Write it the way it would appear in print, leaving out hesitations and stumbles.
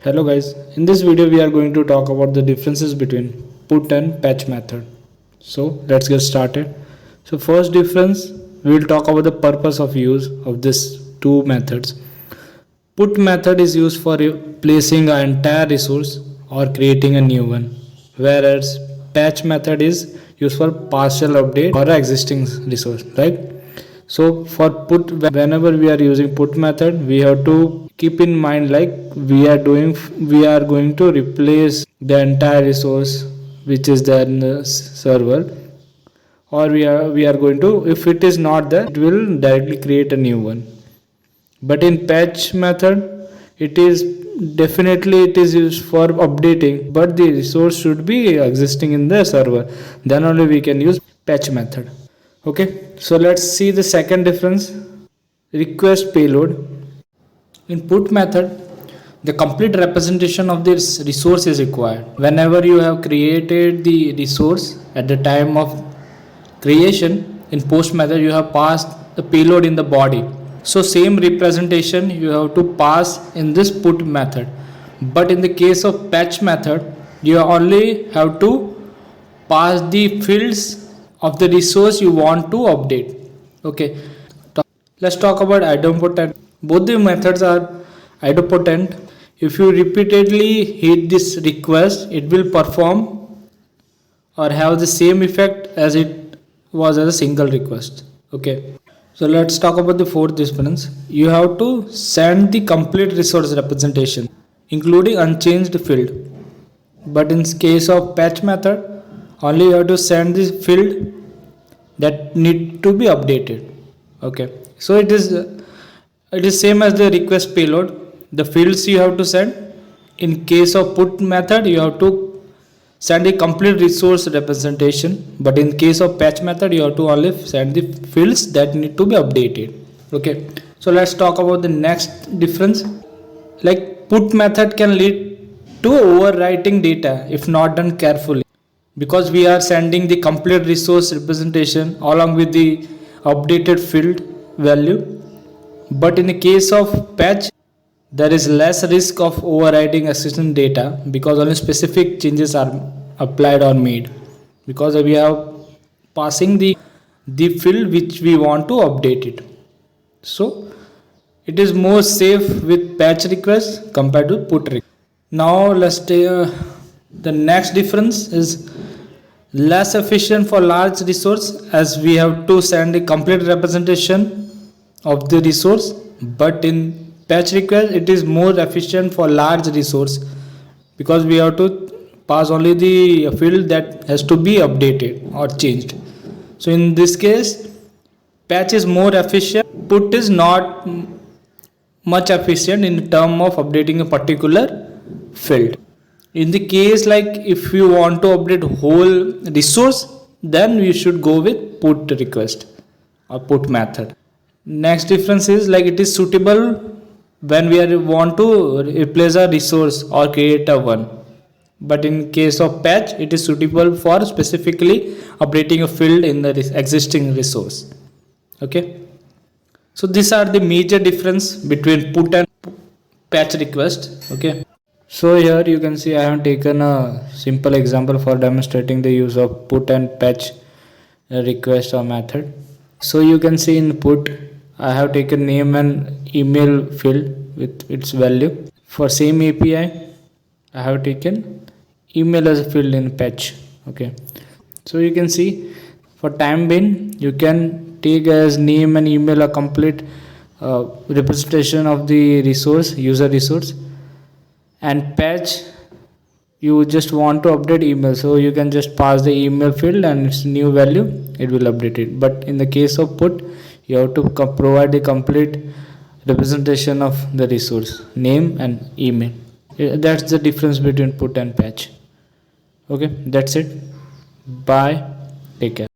Hello guys, in this video we are going to talk about the differences between put and patch method. So let's get started. So first difference, we will talk about the purpose of use of these two methods. Put method is used for replacing an entire resource or creating a new one, whereas patch method is used for partial update or existing resource, right? So for put, whenever we are using put method, we have to keep in mind like we are going to replace the entire resource which is there in the server, or we are going to, if it is not there, it will directly create a new one. But in patch method, it is used for updating, but the resource should be existing in the server, then only we can use patch method. Okay, so let's see the second difference. Request payload. In put method, the complete representation of this resource is required. Whenever you have created the resource at the time of creation, in post method you have passed the payload in the body. So same representation you have to pass in this put method. But in the case of patch method, you only have to pass the fields of the resource you want to update. Okay, let's talk about idempotent. Both the methods are idempotent. If you repeatedly hit this request, it will perform or have the same effect as it was as a single request. Okay, so let's talk about the fourth difference. You have to send the complete resource representation including unchanged field, but in case of patch method, only you have to send the field that need to be updated. Okay, so it is same as the request payload. The fields you have to send. In case of put method, you have to send a complete resource representation, but in case of patch method, you have to only send the fields that need to be updated. Okay, so let's talk about the next difference. Like put method can lead to overwriting data if not done carefully, because we are sending the complete resource representation along with the updated field value. But in the case of patch, there is less risk of overwriting existing data because only specific changes are applied or made, because we are passing the field which we want to update it. So it is more safe with patch request compared to put request. Now let's take the next difference is less efficient for large resource, as we have to send a complete representation of the resource, but in patch request it is more efficient for large resource because we have to pass only the field that has to be updated or changed. So in this case, patch is more efficient, put is not much efficient in term of updating a particular field. In the case like if you want to update whole resource, then you should go with put request or put method. Next difference is like it is suitable when we want to replace a resource or create a one, but in case of patch it is suitable for specifically updating a field in the existing resource. Okay, so these are the major difference between put and patch request. Okay, so here you can see I have taken a simple example for demonstrating the use of put and patch request or method. So you can see in put I have taken name and email field with its value. For same API I have taken email as a field in patch. Okay, so you can see for time being you can take as name and email a complete representation of the resource, user resource, and patch you just want to update email, so you can just pass the email field and its new value, it will update it. But in the case of put, you have to provide the complete representation of the resource, name and email. That's the difference between put and patch. Okay, that's it. Bye, take care.